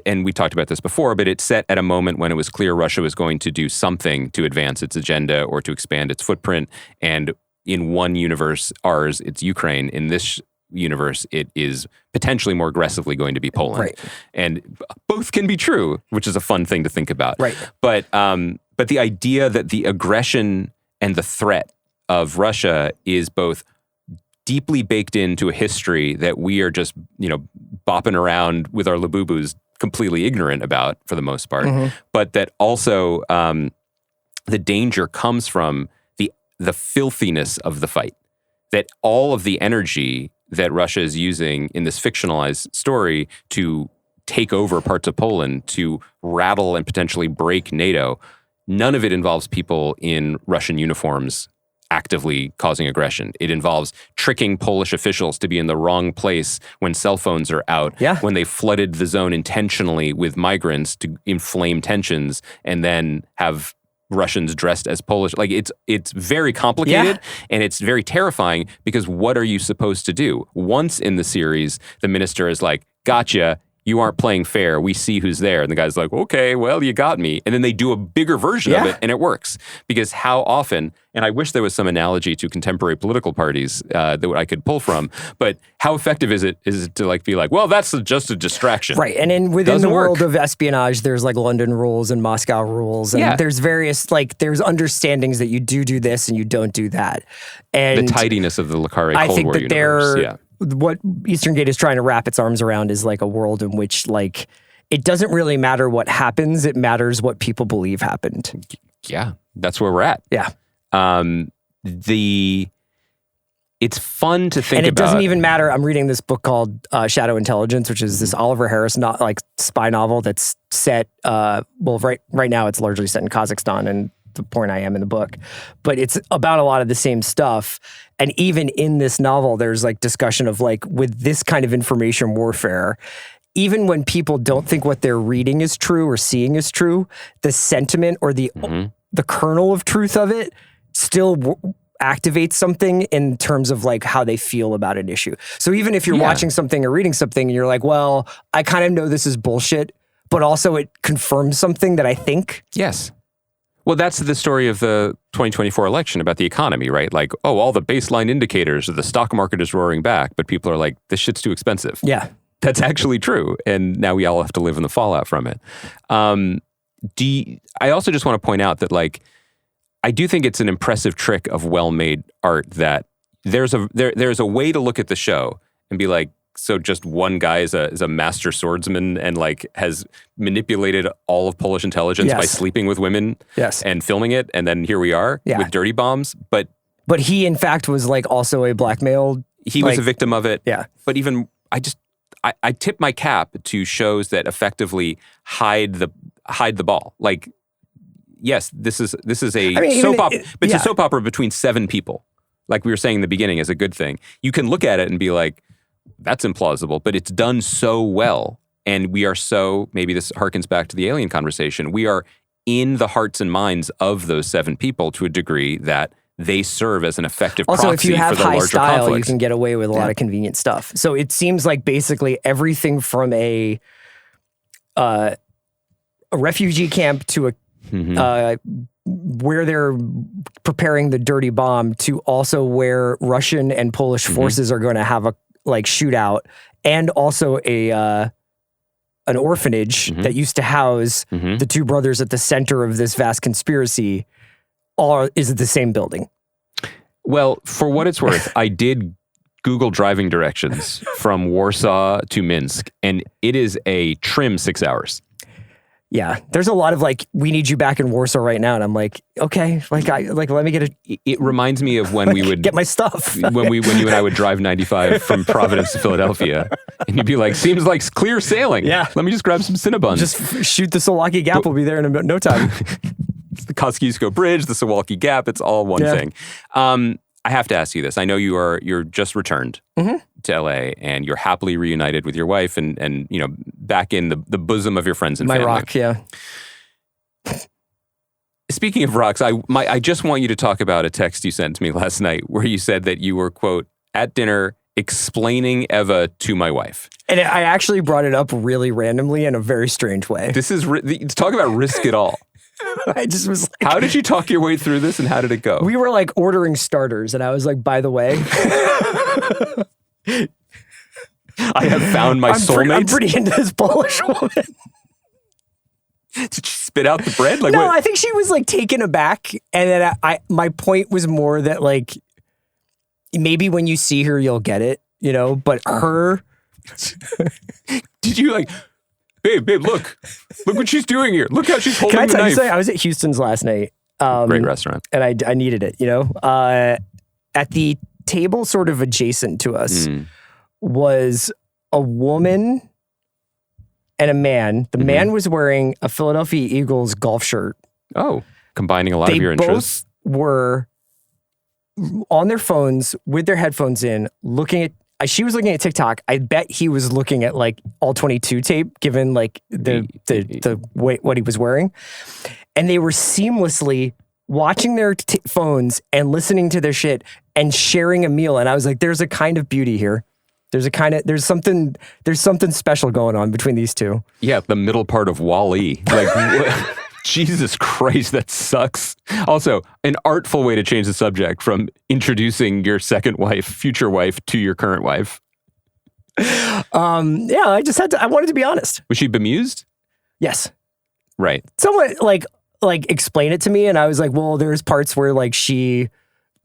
and we talked about this before, but it's set at a moment when it was clear Russia was going to do something to advance its agenda or to expand its footprint. And in one universe, ours, it's Ukraine. In this universe, it is potentially more aggressively going to be Poland. Right. And both can be true, which is a fun thing to think about. Right. But the idea that the aggression and the threat of Russia is both deeply baked into a history that we are just, bopping around with our labubus completely ignorant about for the most part, but that also the danger comes from the filthiness of the fight, that all of the energy that Russia is using in this fictionalized story to take over parts of Poland, to rattle and potentially break NATO, none of it involves people in Russian uniforms actively causing aggression. It involves tricking Polish officials to be in the wrong place when cell phones are out, when they flooded the zone intentionally with migrants to inflame tensions and then have Russians dressed as Polish. Like it's very complicated and it's very terrifying because what are you supposed to do? Once in the series, the minister is like, gotcha, you aren't playing fair. We see who's there. And the guy's like, okay, well, you got me. And then they do a bigger version of it and it works. Because how often, and I wish there was some analogy to contemporary political parties that I could pull from, but how effective is it to like be like, well, that's just a distraction. Right. And within the world of espionage, there's like London rules and Moscow rules. And there's various, there's understandings that you do this and you don't do that. And the tidiness of the Le Carré Cold War universe. What Eastern Gate is trying to wrap its arms around is like a world in which it doesn't really matter what happens. It matters what people believe happened. Yeah, that's where we're at. Yeah. It's fun to think about. And it doesn't even matter. I'm reading this book called Shadow Intelligence, which is this Oliver Harris spy novel that's set, right now it's largely set in Kazakhstan and the point I am in the book, but it's about a lot of the same stuff. And even in this novel, there's discussion of with this kind of information warfare, even when people don't think what they're reading is true or seeing is true, the sentiment or the kernel of truth of it still activates something in terms of how they feel about an issue. So even if you're watching something or reading something and you're like, well, I kind of know this is bullshit, but also it confirms something that I think. Yes. Well, that's the story of the 2024 election about the economy, right? All the baseline indicators of the stock market is roaring back, but people are like, this shit's too expensive. Yeah. That's actually true. And now we all have to live in the fallout from it. I also just want to point out that I do think it's an impressive trick of well-made art that there's a way to look at the show and be like, so just one guy is a master swordsman and like has manipulated all of Polish intelligence by sleeping with women and filming it, and then here we are with dirty bombs. But he in fact was like also a blackmailed. He was a victim of it. Yeah. But even I tip my cap to shows that effectively hide the ball. Like, yes, this is a soap opera, but it's a soap opera between 7 people. Like we were saying in the beginning, is a good thing. You can look at it and be like, that's implausible, but it's done so well. And we are so, maybe this harkens back to the alien conversation, we are in the hearts and minds of those 7 people to a degree that they serve as an effective proxy for the larger conflicts. Also, if you have high style, you can get away with a lot of convenient stuff. So it seems like basically everything from a refugee camp to where they're preparing the dirty bomb to also where Russian and Polish forces are going to have a like shootout, and also an orphanage that used to house the 2 brothers at the center of this vast conspiracy is the same building. Well, for what it's worth, I did Google driving directions from Warsaw to Minsk, and it is a trim 6 hours. Yeah, there's a lot of like, we need you back in Warsaw right now, and I'm like, okay, let me get a. It reminds me of when we would get my stuff. when you and I would drive 95 from Providence to Philadelphia, and you'd be like, seems like clear sailing. Yeah, let me just grab some Cinnabons. Just shoot the Suwalki Gap. We'll be there in no time. It's the Kosciuszko Bridge, the Suwalki Gap. It's all one thing. I have to ask you this. I know you're just returned to LA and you're happily reunited with your wife and you know back in the bosom of your friends and family. My rock, yeah. Speaking of rocks, I just want you to talk about a text you sent to me last night where you said that you were, quote, at dinner explaining Eva to my wife. And I actually brought it up really randomly in a very strange way. This is talk about risk it all. I just was like, how did you talk your way through this and how did it go? We were like ordering starters and I was like, by the way, I have found my soulmate. I'm pretty into this Polish woman. Did she spit out the bread? Like, no, what? I think she was like taken aback. And then my point was more that like, maybe when you see her, you'll get it, you know, but her. Did you like, babe, look what she's doing here. Look how she's holding the knife. Can I tell you something? I was at Houston's last night. Great restaurant. And I needed it, you know. At the table sort of adjacent to us was a woman and a man. The man was wearing a Philadelphia Eagles golf shirt. Oh, combining a lot of your interests. They both were on their phones with their headphones in, looking at. She was looking at TikTok. I bet he was looking at like all 22 tape, given like the way what he was wearing, and they were seamlessly watching their phones and listening to their shit and sharing a meal. And I was like, "There's a kind of beauty here. There's something special going on between these two." Yeah, the middle part of Wall-E, like. Jesus Christ, that sucks. Also, an artful way to change the subject from introducing your second wife, future wife, to your current wife. Yeah, I wanted to be honest. Was she bemused? Yes. Right. Someone like explain it to me, and I was like, well, there's parts where like she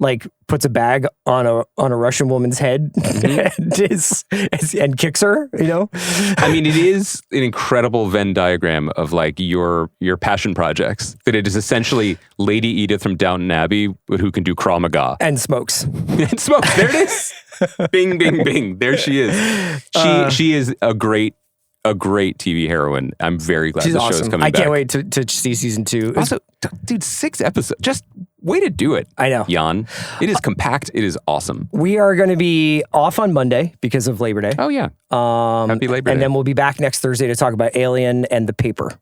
like puts a bag on a Russian woman's head and kicks her, you know? I mean, it is an incredible Venn diagram of like your passion projects, that it is essentially Lady Edith from Downton Abbey who can do Krav Maga. And smokes. And smokes. There it is. Bing, bing, bing. There she is. She is a great TV heroine. I'm very glad the show is coming back. I can't wait to see season 2. Also, dude, 6 episodes. Just way to do it. I know. Jan. It is compact. It is awesome. We are going to be off on Monday because of Labor Day. Oh, yeah. Happy Labor Day. And then we'll be back next Thursday to talk about Alien and The Paper,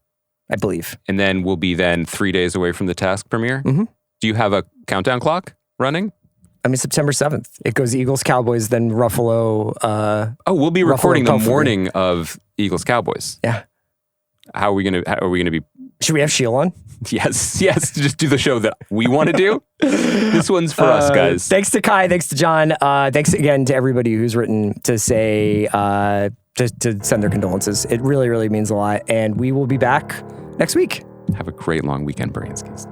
I believe. And then we'll be 3 days away from the Task premiere. Mm-hmm. Do you have a countdown clock running? I mean, September 7th. It goes Eagles, Cowboys, then Ruffalo. We'll be recording the morning of Eagles, Cowboys. Yeah. How are we gonna be? Should we have Sheil on? Yes. Just do the show that we want to do. This one's for us, guys. Thanks to Kai. Thanks to John. Thanks again to everybody who's written to say to send their condolences. It really, really means a lot. And we will be back next week. Have a great long weekend, Brianskis.